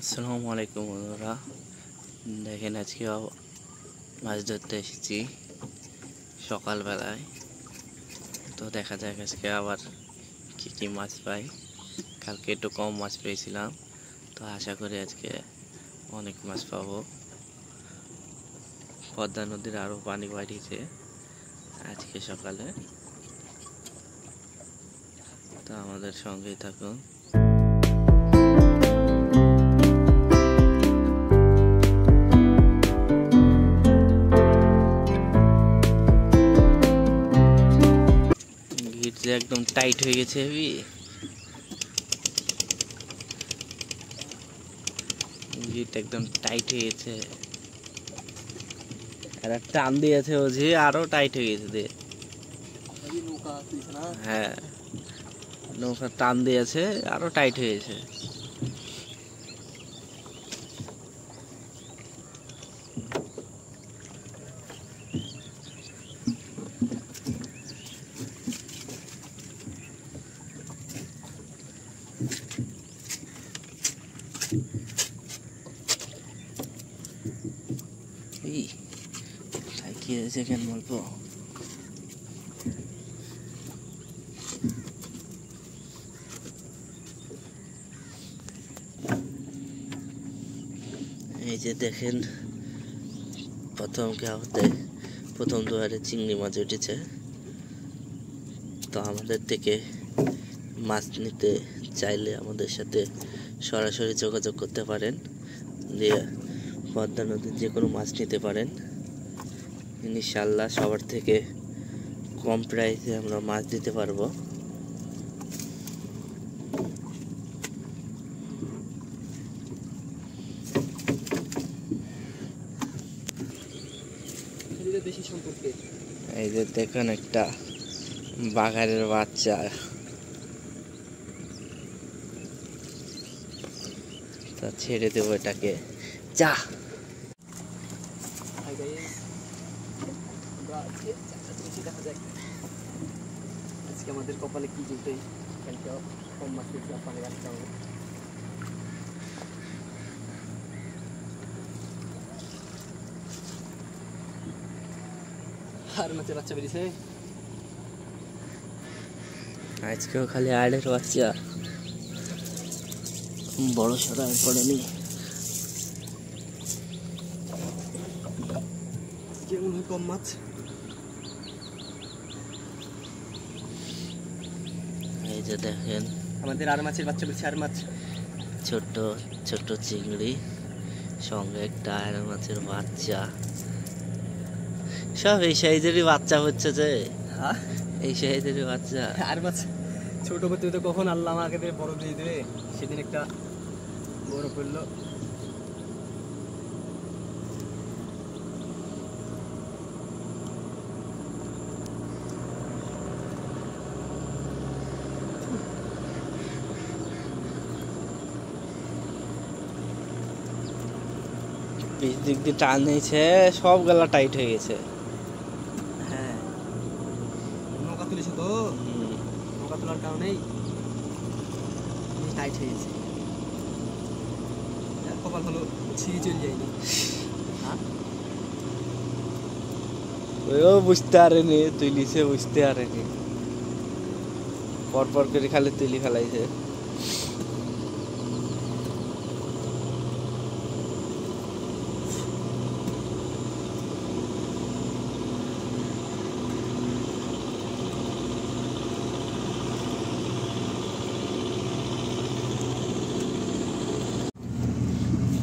আসসালামু আলাইকুম বন্ধুরা, দেখেন আজকে মাছ ধরতে এসেছি সকালবেলায়। তো দেখা যাক আজকে আবার কি মাছ পাই। কালকে একটু কম মাছ পেয়েছিলাম, তো আশা করি আজকে অনেক মাছ পাবো। পদ্মা নদীর আরও পানি বাড়িয়েছে আজকে সকালে, তো আমাদের সঙ্গেই থাকুন। একদম টাইট হয়ে গেছে, গিট একদম টাইট হয়ে গেছে, আর টান দিয়েছে ওঝি আরো টাইট হয়ে গেছে। হ্যাঁ, নৌকা টান দিয়েছে আরো টাইট হয়ে গেছে। কি হয়েছে কেন বলবো, এই যে দেখেন প্রথম দুয়ারে চিংড়ি মাছ উঠেছে। তো আমাদের থেকে মাছ নিতে চাইলে আমাদের সাথে সরাসরি যোগাযোগ করতে পারেন, দিয়ে পদ্মা নদীর যে কোনো মাছ নিতে পারেন। ইনশাআল্লাহ সবার থেকে কম প্রাইসে আমরা মাছ দিতে পারবো। এই যে দেখুন একটা বাঘারের বাচ্চা, তা ছেড়ে দেবো এটাকে। যা আজকে আমাদের কপালে কি জুটে, কালকে কম মাছ পেয়েছিলাম, পানি রাখতে হবে। আর মাছের বাচ্চা বেরিয়েছে আজকেও, খালি আড়ের বাচ্চা, বড় সড়া পড়েনি। কম মাছ। এই যে দেখেন আমাদের আর মাছের বাচ্চা বেরিয়েছে, আর মাছ ছোট্ট ছোট্ট চিংড়ি, সঙ্গে একটা আর মাছের বাচ্চা, সব এই সাইজেরই বাচ্চা হচ্ছে যে। হ্যাঁ, এই সাইজেরই বাচ্চা। আর মাছ ছোট করতে তো কখন আল্লাহ আমাকে বড় দিয়ে দেবে, সেদিন একটা বড় করলো। পিছ দিক দিয়ে টান নিয়েছে, সব গলা টাইট হয়ে গেছে। হ্যাঁ, নৌকা তুলেছে তো, নৌকা তোলার কারণেই টাইট হয়ে গেছে। কপাল হলো ছিঁড়ে চলে যায়নি। ও বুঝতে পারেনি, তুলিছে বুঝতে পারেনি, পরপর করে খালি তুলি ফেলাইছে।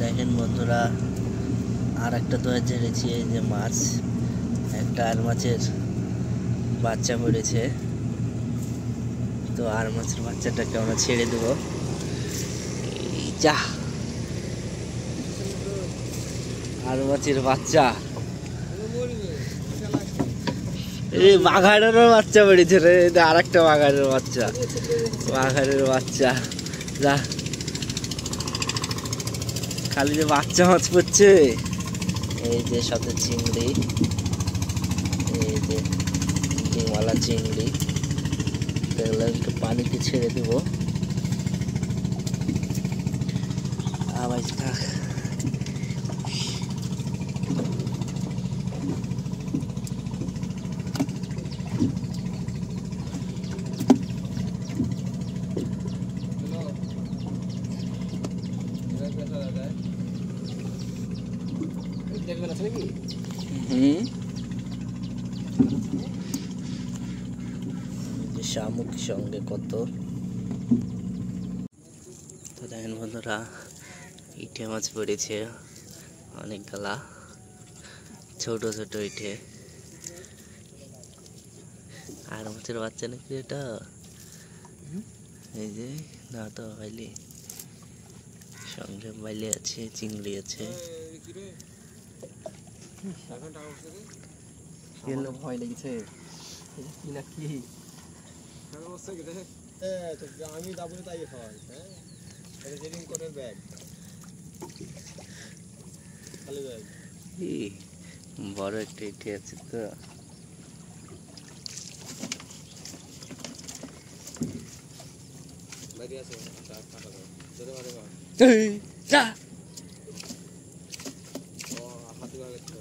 দেখেন বন্ধুরা, আর একটা দোয়া ঝেড়েছি, এই যে মাছ, একটা আর মাছের বাচ্চা পড়েছে। তো আর মাছের বাচ্চাটাকে আমরা ছেড়ে দেবো। যা, আর মাছের বাচ্চা, এই বাঘারেরও বাচ্চা পড়েছে রে, আর একটা বাঘারের বাচ্চা, বাঘারের বাচ্চা। যা, খালি যে বাচ্চা মাছ পড়ছে। এই যে সাথে চিংড়ি, এই যে ডিমওয়ালা চিংড়ি, এগুলো একটু পানিতে ছেড়ে দেবো। আওয়াজ থাক। শামুক সঙ্গে কত তো দেখেন বন্ধুরা, ইটে মাছ পড়েছে অনেক গালা, ছোট ছোট ইটে। আর মাছের বাচ্চা নাকি এটা, এই যে না তো বাইলি সঙ্গে বাইলে আছে, চিংড়ি আছে। ভয় লেগেছে কি না কি আমি দাবুনি তাই খাওয়াই। হ্যাঁ রেডিং করে ব্যাগ খালি ব্যাগ বড় একটা ইটে আছে তো। বাইরে আছে কাটা দাও যেতে পারে না। যা ও হাতে ধরে গেছে।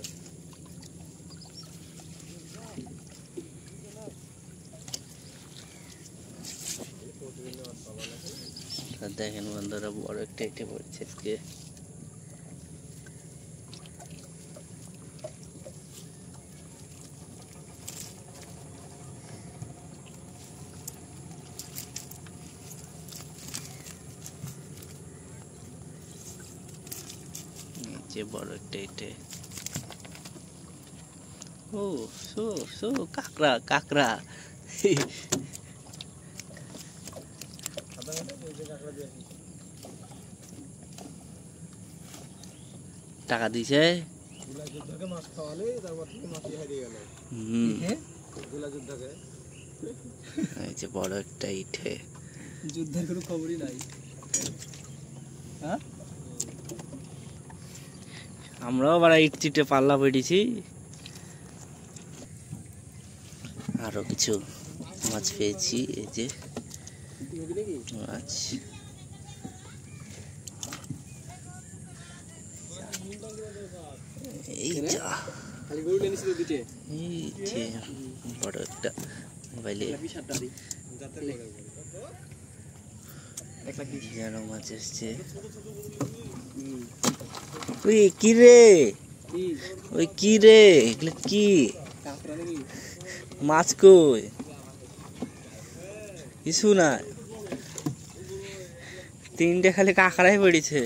দেখেন বন্ধুরা, বড় একটা ইটে পড়ছে আজকে। যে বড় একটা ইটে। ও সো সো কাকড়া কাকড়া। টাকা দিছে যুদ্ধকে মাছ খাওয়ালে তারপর থেকে মাছই হারিয়ে গেল। গোলা যুদ্ধকে এই যে বড় একটা ইটে, যুদ্ধের কোনো খবরই নাই। হ্যাঁ আমরাও আবার ইট চিটে পাল্লা পেটেছি। আরো কিছু মাছ পেয়েছি, এই যে মাছ। এই যা খালি গরু লেনিস তো দিতে এই যে বড় একটা বাইলে যেন মাছ এসছে। ওই কি রে, ওই কি রে, এগুলো কি মাছ? কই কিছু না, তিনটে খালি কাঁকড়াই পড়েছে।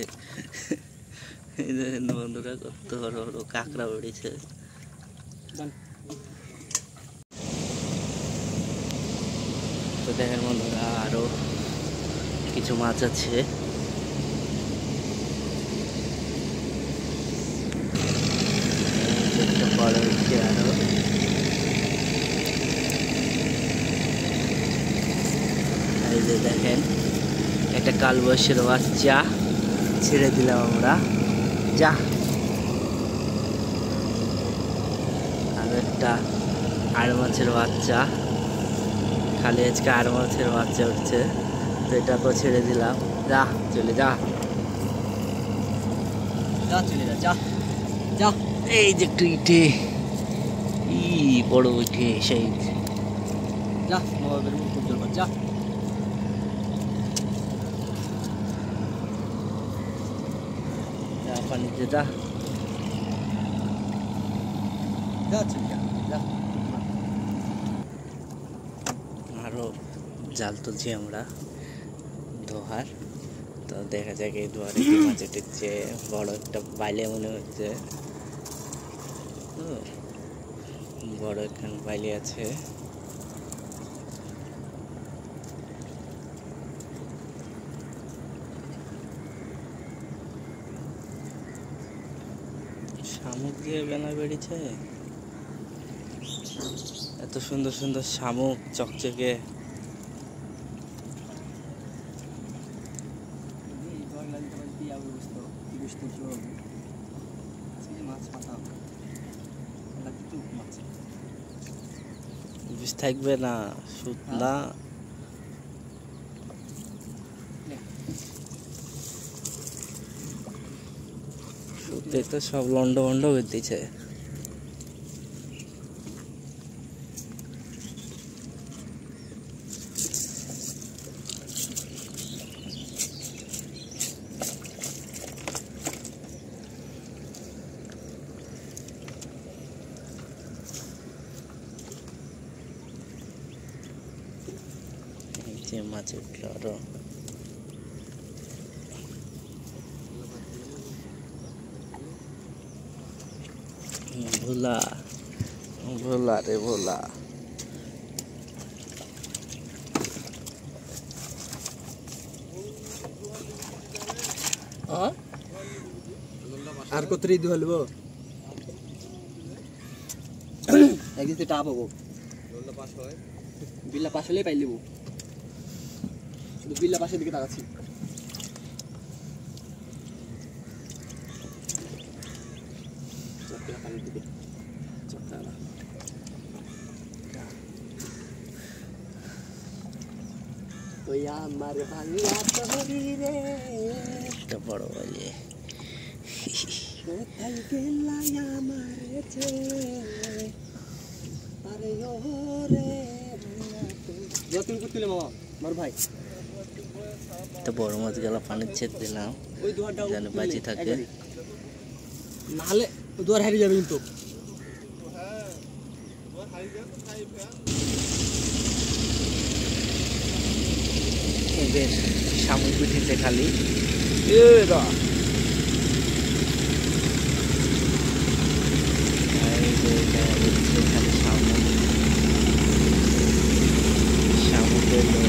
বন্ধুরা কত বড় বড় কাঁকড়া পড়েছে। তো দেখেন বন্ধুরা, আরো কিছু মাছ আছে। বড় হচ্ছে আরো। এই যে দেখেন, একটা কালবৈশের বাচ্চা ছেড়ে দিলাম আমরা। যা আর একটা আর মাছের বাচ্চা, খালি আজকে আর মাছের বাচ্চা উঠছে, তো এটাকেও ছেড়ে দিলাম। যা চলে যা, যা চলে যা, যা যা। এই যে একটু ইটে, ই বড় ইটে সেই। যা নবাবের মুখ উজ্জ্বল কর, যা যা পানিতে যা। যা চলে যা, যা। আরো জাল তুলছি আমরা দোহার। তো দেখা যাক এই দোহারে কি মাছ উঠেছে। বড় একটা বাইলে মনে হচ্ছে, বড় এখানে বাইলে আছে। শামুক দিয়ে বেলা বেড়েছে, এত সুন্দর সুন্দর শামুক চকচকে। বিষ থাকবে না, সুদ না। তো সব লন্ড বন্ড করে দিয়েছে। মাছ উঠলো আরো। ভোলা ভোলা রে ভোলা। আর কত রিদু হলবো একদিন তো টাপ হবো বিল্লা পাশ হলেই পাই লিবো শুধু বিল্লা পাশের দিকে তাকাচ্ছি পানির দিকে ওই আমার ভাঙিয়া তহরি রে একটা বড় বাজে কোথায় গেলাই আমার ছেড়ে আরে ও রে যতন করতে মামা আমার ভাই তো বড় মাছ গেল পানির ছেদ দিলাম ওই দুয়ারটা যেন বাঁচি থাকে। নাহলে দুয়ার হারিয়ে যাবে কিন্তু এদের শামুক উঠেছে খালি। খালি শামুক শামুক এলো।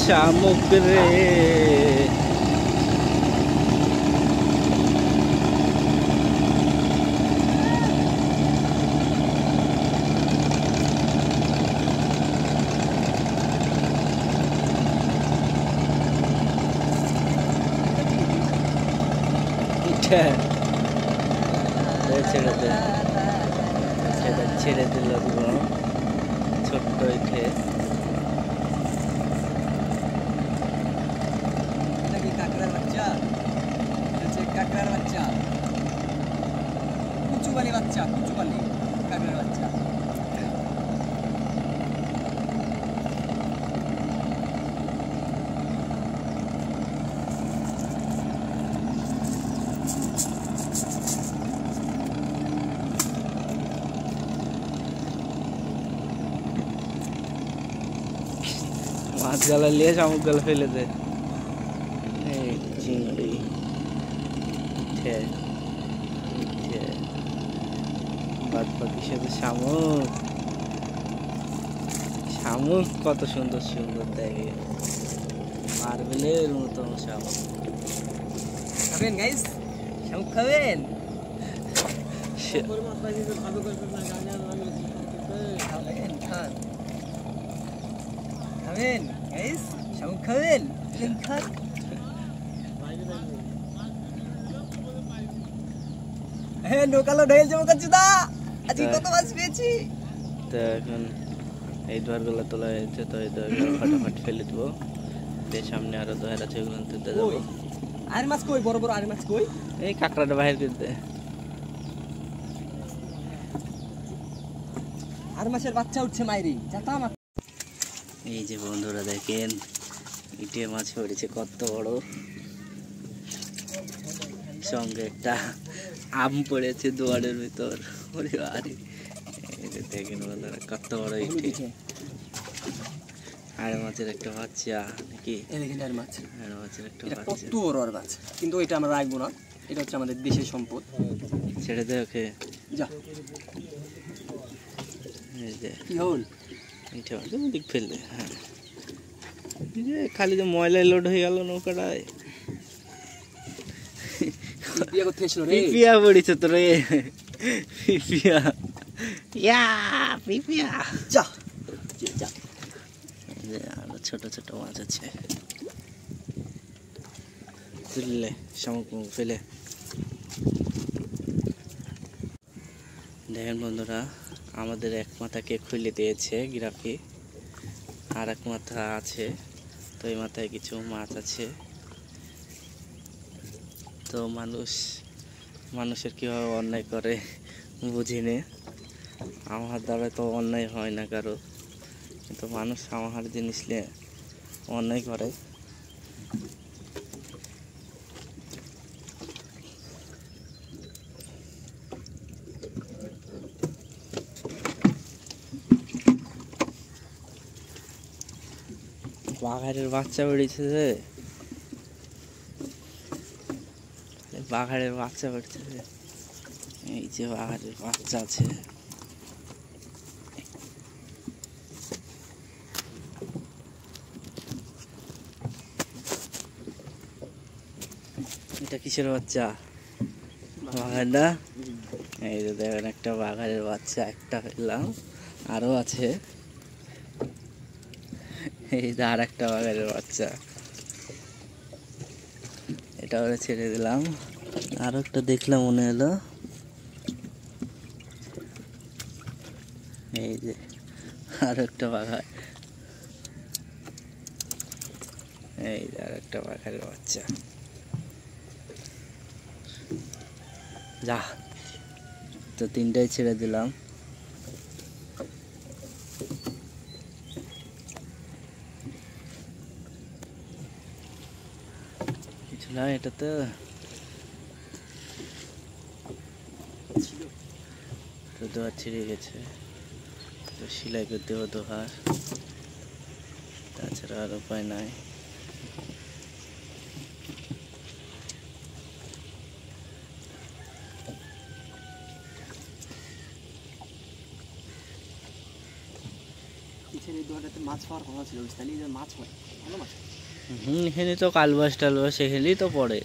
শামুক রে ছেড়ে দিল ছোট্ট উঠে কাকড়ার বাচ্চা কাকড়ার বাচ্চা কুচুবালি বাচ্চা কুচুবালি কাকড়ার বাচ্চা মাছ গালা নিয়ে শামুক গালা ফেলে দে। চিংড়ি বাদ বাকি শুধু শামুক। শামুক কত সুন্দর সুন্দর দেখে মার্বেলের মতো শামুক। খাবেন গাইস শামুক খাবেন খাবেন গাইস শামুক খাবেন খান হ্যাঁ নৌকালো ঢেল যাবো কাচুদা আজকে কত মাছ পেয়েছি। তো এখন এই দোয়ারগুলো তোলা হয়েছে তো এই দোয়ারগুলো ফাটাফাট ফেলে দেবো। সামনে আরো দোয়ার আছে ওগুলো তুলতে যাবো। আর মাছ কই বড় বড় আর মাছ কই এই কাঁকড়াটা বাহির করতে আর মাছের বাচ্চা উঠছে মাইরি যাতা মাছ। এই যে বন্ধুরা দেখেন ইটিয়ে মাছ পড়েছে কত বড় সঙ্গে একটা আম পড়েছে দুয়ারের ভিতর। ওরে আরে দেখেন বন্ধুরা কত বড় ইটি আর মাছের একটা বাচ্চা নাকি আর মাছ আর মাছের একটা এটা বাচ্চা কত বড় আর মাছ কিন্তু এটা আমরা রাখবো না এটা হচ্ছে আমাদের দেশের সম্পদ ছেড়ে দে ওকে যা এই যে কি হল এইটা দিক ফেললে হ্যাঁ খালি যে ময়লায় লোড হয়ে গেল নৌকাটায়। বিয়া করতে এসলো রে পিপিয়া পড়েছে তো রে পিপিয়া ইয়া পিপিয়া যা যা আরো ছোট ছোট মাছ আছে তুললে শামুক ফেলে দেখেন বন্ধুরা আমাদের এক মাথাকে খুলে দিয়েছে গিরাফি আর এক মাথা আছে তো এই মাথায় কিছু মাছ আছে তো মানুষের কীভাবে অন্যায় করে বুঝিনি আমার দ্বারা তো অন্যায় হয় না কারো কিন্তু মানুষ আমার জিনিস নিয়ে অন্যায় করে বাঘারের বাচ্চা বেরিয়েছে যে বাঘারের বাচ্চা বেরিয়েছে যে এই যে বাঘারের বাচ্চা আছে এটা কিসের বাচ্চা বাঘার না এই যে দেখেন একটা বাঘারের বাচ্চা একটা পেলাম আরো আছে এই যে আর একটা বাঘারের বাচ্চা এটা ওরা ছেড়ে দিলাম আরো একটা দেখলাম মনে হলো এই যে আর একটা বাঘার এই যে আর একটা বাঘারের বাচ্চা যা তো তিনটাই ছেড়ে দিলাম কিছু না এটা তো দোহার ছিঁড়ে গেছে তো সেলাই করতে হবে দোহার তাছাড়া আর উপায় নাই মাছ পাওয়ার কথা ছিল তাহলে মাছ হয় ভালো মাছ এখানে তো কালবাস টালবাস এখানেই তো পড়ে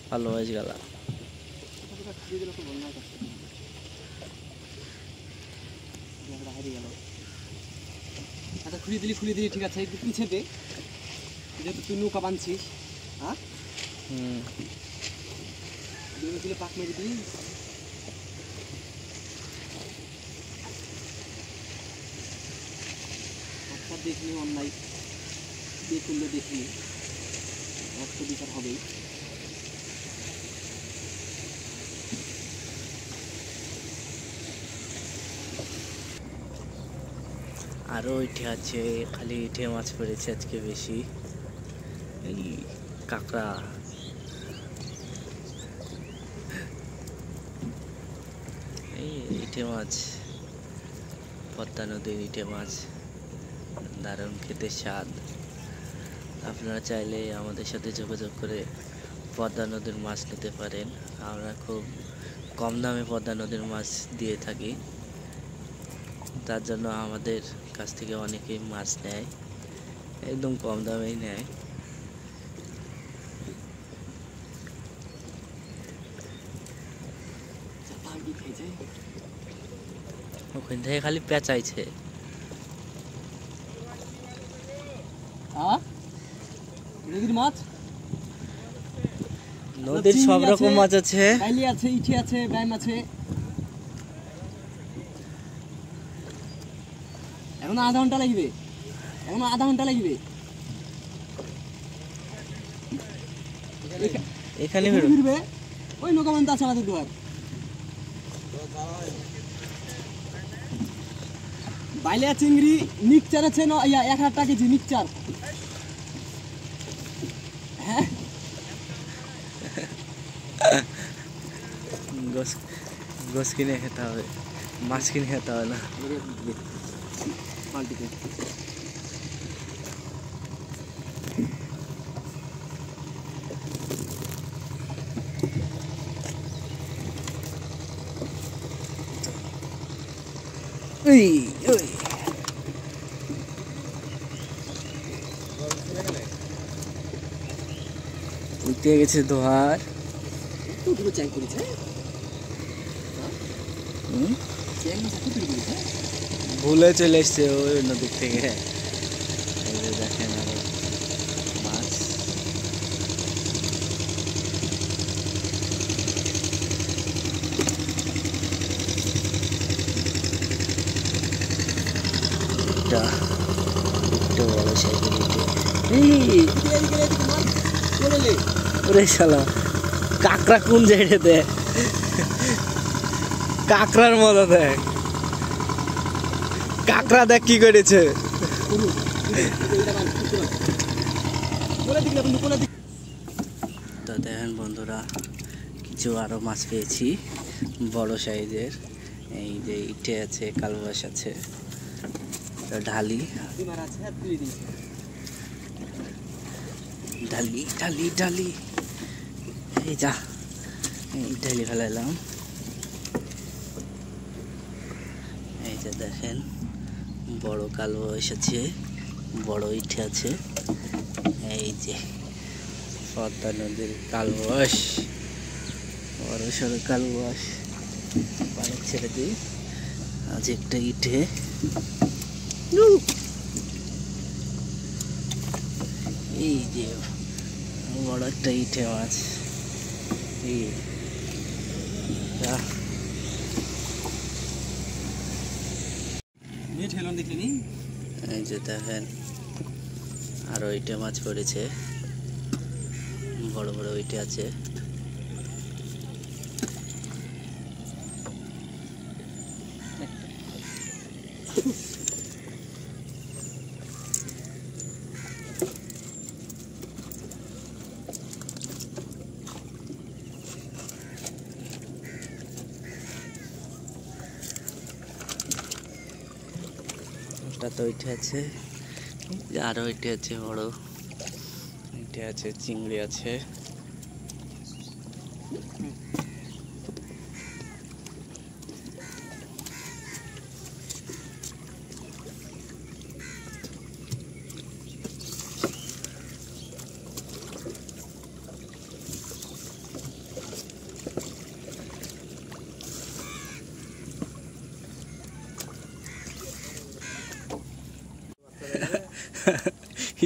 কালবাস গেলা আচ্ছা খুলে দিলি ঠিক আছে একটু পিছেতে যেহেতু তুই নৌকা বানছিস হ্যাঁ দিলে পাক মেরে দিই আচ্ছা দেখলি অন্যায় দিয়ে তুললে দেখলি রক্ত বিচার হবেই আরও ইটে আছে খালি ইটে মাছ পড়েছে আজকে বেশি এই কাঁকড়া এই ইটে মাছ পদ্মা নদীর ইটে মাছ দারুণ খেতে স্বাদ আপনারা চাইলে আমাদের সাথে যোগাযোগ করে পদ্মা নদীর মাছ নিতে পারেন আমরা খুব কম দামে পদ্মা নদীর মাছ দিয়ে থাকি তার জন্য আমাদের কাছ থেকে অনেকেই মাছ নেয় একদম কম দামেই নেয় ওখান থেকে খালি পেঁচাইছে নদীর মাছ নদীর সব রকম মাছ আছে কাইলি আছে ইঠে আছে ব্যাম আছে এখন আধা ঘন্টা লাগবে এখানে ফিরবে ওই নৌকা বান্ধা আছে আমাদের দুয়ার বাইলিয়া চিংড়ি মিক্সচার আছে না 1000 টাকা কেজি মিক্সচার হ্যাঁ গোস কিনে খেতে হবে মাছ কিনে খেতে হবে না পাল্টিতে ওই ওই উঠতে গেছে দোহার দুটো চাই করেছে চ্যাং মাছ এত চুরি করেছে ভুলে চলে এসছে ওই নদীর থেকে। এই যে দেখেন আরো মাছ। এটা একটু বড় সাইকেল ওরে শালা কাকড়া কোন জায়গাতে কাকড়ার মতো দেখ কাকড়া দেখ কি করেছে। তো দেখেন বন্ধুরা কিছু আরো মাছ পেয়েছি বড় সাইজের। এই যে ইটে আছে, কালবাস আছে, ঢালি ঢালি ঢালি ঢালি এই যা এই ঢালি ফেলাইলাম। এই যে দেখেন বড় কালবাস আছে, বড় ইটে আছে। এই যে পদ্মা নদীর কালবাস, বড় সড়ো কালবাস পানি ছেড়ে দিই। আজ একটা ইটে এই যে বড় একটা ইটে মাছ। এই এই যে দেখেন আরো ইটে মাছ পড়েছে, বড় বড় ইটে আছে। তো ইটে আছে, আরো ইটে আছে, বড় ইটে আছে, চিংড়ি আছে।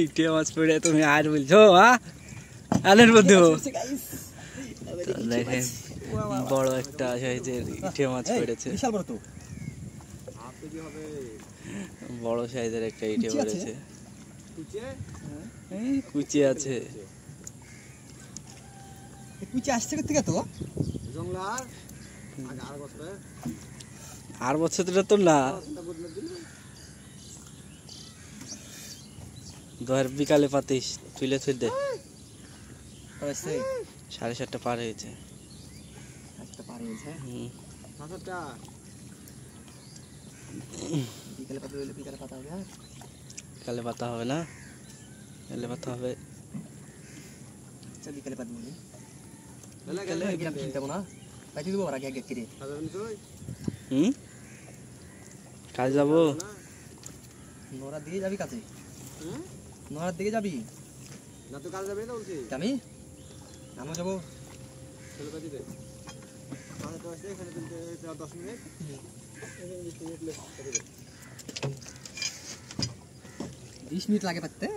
ইটে মাছ পড়ে তুমি আর বলছো আনের বন্ধু। দেখেন বড় একটা সাইজের ইটে মাছ পড়েছে, বড় সাইজের একটা ইটে পড়েছে। কুচি আছে, কুচি আসছে কোথেকে তো আর বছর তো না ধর বিকালে পাতিস তুলে থুই দে। 7:30 পার হয়েছে। বিকালে পাতা হবে না, এলে পাতা হবে। বিকালে পাতবো না কাজ যাবো, নড়ার দিকে যাবি কাছে, নড়ার দিকে যাবি না তো কাল যাবে না বলছি আমি আমিও যাবো। 10 মিনিট 20 মিনিট লাগে পাততে,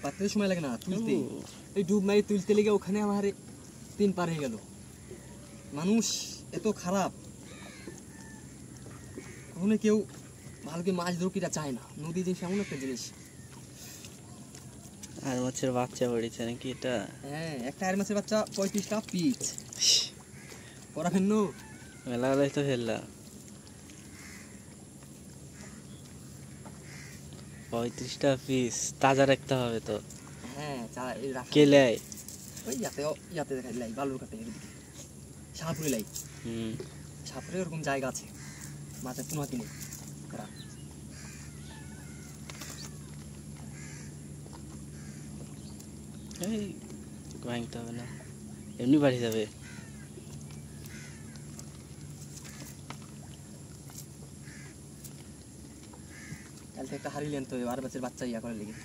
পাততে সময় লাগে না তুলতে। এই ডুব মারি তুলতে লেগে ওখানে আমার 3 পার হয়ে গেল। মানুষ এত খারাপ, কখনো কেউ ভালো করে মাছ ধরকিটা চায় না। নদী জিনিস এমন একটা জিনিস। আর মাছের বাচ্চা পড়েছে নাকি এটা? হ্যাঁ, একটা আর মাছের বাচ্চা 35 টাকা পিস। ওরা ফেন্ন মেলা বেলায় তো ফেললাম 35 টাকা পিস। তাজা রাখতে হবে তো। হ্যাঁ, কে লাই? ওই ইয়াতে দেখাই লাই, বালুর কাটে এদিকে শাহপুরে লাই। শাহপুরে ওরকম জায়গা আছে মাছের পোনা কিনে। এই ভাঙতে হবে না, এমনি বাড়ি যাবে। কালকে একটা হারিলেন তো, আর মাছের বাচ্চা ইয়া করে লেগে।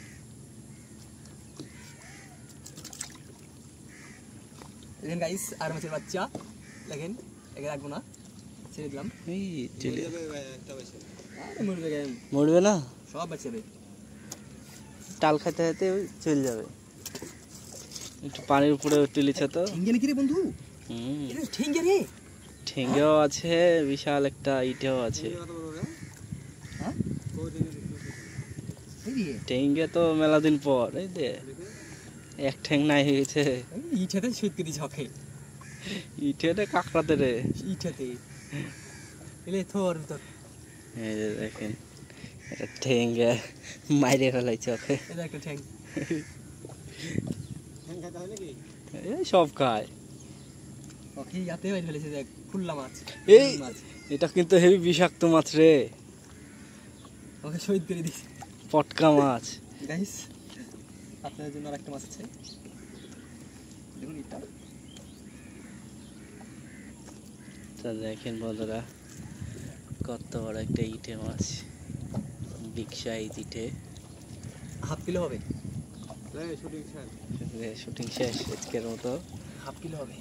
দেখেন গাইস, আর মাছের বাচ্চা দেখেন একে রাখবো না, ছেড়ে দিলাম। এই চলে একটা বেশি আরে মরবে গায়ে, মরবে না, সব বাঁচে যাবে। টাল খাইতে খাইতে চলে যাবে। একটু পানির উপরে তুলেছে তো। ঠেঙ্গে নাকি রে বন্ধু? এটা ঠেঙ্গে রে। ঠেঙ্গেও আছে, বিশাল একটা ইটেও আছে। কত বড় রে? হ্যাঁ কই দিন এই রে, ঠেঙ্গে তো মেলা দিন পর, এই দে এক ঠ্যাং নাই হয়ে গেছে। এই ইটাতে শহীদ করে দিছে ওকে, ইটেতে কাকড়াতে রে। ইটাতে এলে থর ভিতর। এই যে দেখেন, এটা ঠেঙ্গে মাইরে ফেলাইছে ওকে। এটা একটা ঠ্যাং। হ্যাঁ খাইতে হয় নাকি? এই সব খায়। ওকে ইয়াতে বাইরে ফেলেছে, দেখ খুল্লা মাছ। এই মাছ এটা কিন্তু হেভি বিষাক্ত মাছ রে, ওকে শহীদ করে দিছে। পটকা মাছ। গাইস আপনাদের জন্য আরেকটা মাছ আছে, দেখুন এটা। তা দেখেন বন্ধুরা, কত বড় একটা ইটে মাছ, বিগ সাইজ ইটে। হাফ কিলো হবে, এই শুটিং স্যার শুটিং শেষ আজকের মতো। হাফ কিলো হবে।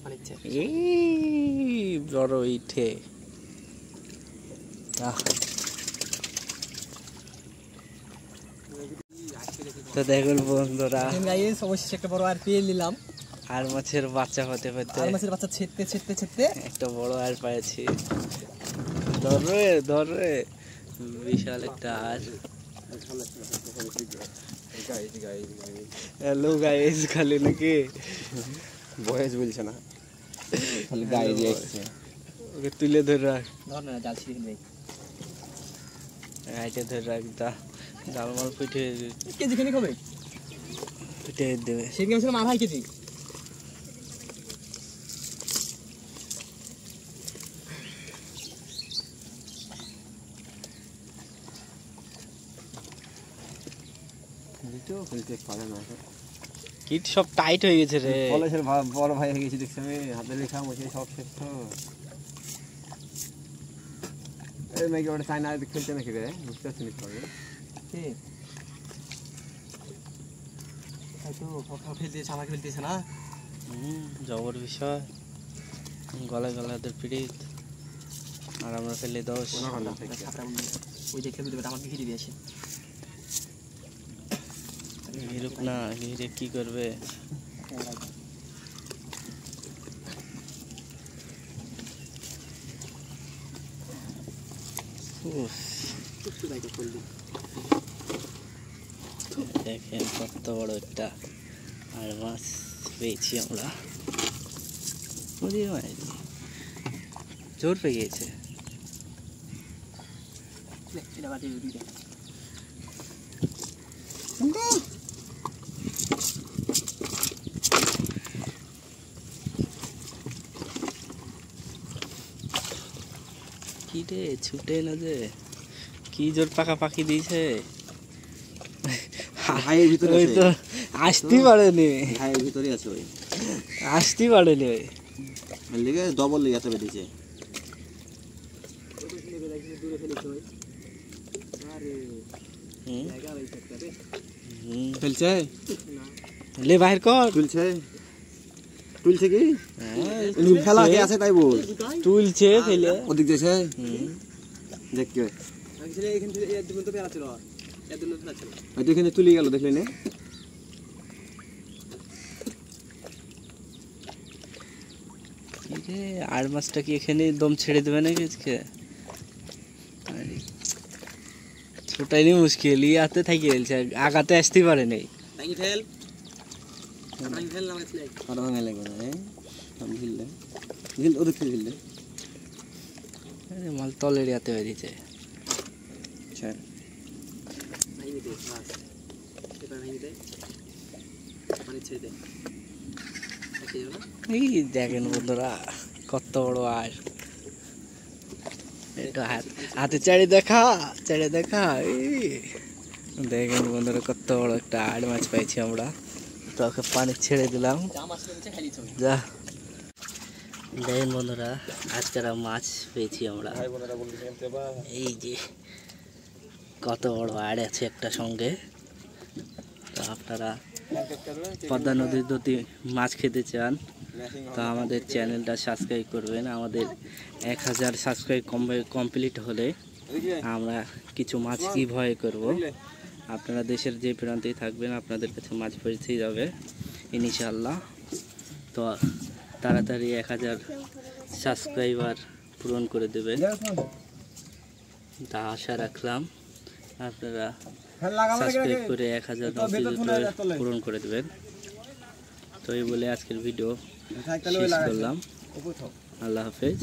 অনেকটা এই বড় ইটে। তো দেখুন বন্ধুরা, গাইস অবশ্যই একটা বড় আর পেয়ে নিলাম। আর মাছের বাচ্চা হতে হতে আর মাছের বাচ্চা ছেড়তে ছেড়তে ছেড়তে একটা বড় আর পাইছি। ধরে ধরে বিশাল একটা আর। গাইস গাইস হ্যালো গাইস, খালি নাকি বয়স বলছে না, খালি গাইস আসছে। ওকে তুলে ধরে রাখ, ধর না জাল ছিঁড়ে নেই। হাইটে ধরে রাখ, জালমাল পিঠে কেজি খানিক হবে, পিঠে দেবে। সেদিন ছিল 2.5 কেজি। দিতেও ফেলতে পারে না। কিট সব টাইট হয়ে গেছে রে। কলেজের বড় ভাই হয়ে গেছি দেখছি আমি, হাতে লেখা মুছে সব শেষ তো। এই মেয়ে ওটা চায়না খেলতে নাকি রে, বুঝতে পারছি না পরে। কে হয়তো কথা ফেলতেছে, আমাকে ফেলতেছে না। জবর বিষয়, গলায় গলায় ওদের পিড়িত, আর আমরা ফেলে দোষ। ওই দেখে বুঝতে পারে আমাকে ঘিরে দিয়েছে। ঘিরুক না, ঘিরে কি করবে? উফ, দেখেন কত বড় একটা আর মাছ পেয়েছি আমরা। জোর পেয়ে গেছে। এটা বাটি দিয়ে কি রে, ছুটে না যে কি জোর পাকাপাকি দিয়েছে। ভাইয়ের ভিতরে ওই তো আসতেই পারেনি, ভাইয়ের ভিতরে আছে ওই, আসতেই পারেনি ওই। লিগে ডবল লিগে এত বেরিয়েছে। ফেলছে লে বাহির কর। তুলছে তুলছে কি হ্যাঁ, ফেলা কে আছে তাই বল, তুলছে ফেলে। ওদিক যাচ্ছে দেখ কি হয়। এখান থেকে এর দিকে তো পেরা ছিল, এর দিকে পেরা ছিল। হয়তো এখানে তুলে গেল দেখলি না। কি রে, আর মাছটা কি এখানে দম ছেড়ে দেবে নাকি আজকে? আরে, ছোটাইনি মুশকিল, ইয়াতে থাকি গেছে, আগাতে আসতেই পারে নাই। টাঙ্গি ফেল, টাঙ্গি ফেল না মাছলে আর ভাঙা লাগবে না। আমি ঢিললে ঢিল ওদিক থেকে ঢিললে। আরে মাল তলের ইয়াতে হয়ে দিচ্ছে। আচ্ছা ভাঙি দে বাস, এবার ভাঙি দে, পানি ছেড়ে দে। এই দেখেন বন্ধুরা, কত বড় আর। এটা হাতে চাড়ি দেখা, চাড়ি দেখা। এই দেখেন বন্ধুরা, কত বড় একটা আড় মাছ পাইছি আমরা। তো ওকে পানি ছেড়ে দিলাম। যা দেখেন বন্ধুরা, আজকের মাছ পেয়েছি আমরা। এই যে কত বড় আড় আছে একটা সঙ্গে। তো আপনারা পদ্মা নদীর যদি মাছ খেতে চান তো আমাদের চ্যানেলটা সাবস্ক্রাইব করবেন। আমাদের 1000 সাবস্ক্রাইব কমপ্লিট হলে আমরা কিছু মাছ গিভওয়ে করব। আপনারা দেশের যে প্রান্তেই থাকবেন আপনাদের কাছে মাছ পৌঁছে যাবে ইনশাআল্লাহ। তো তাড়াতাড়ি 1000 সাবস্ক্রাইবার পূরণ করে দেবেন তা আশা রাখলাম। আপনারা সাবস্ক্রাইব করে 1000 পূরণ করে দেবেন। তো এই বলে আজকের ভিডিও শেষ করলাম। আল্লাহ হাফেজ।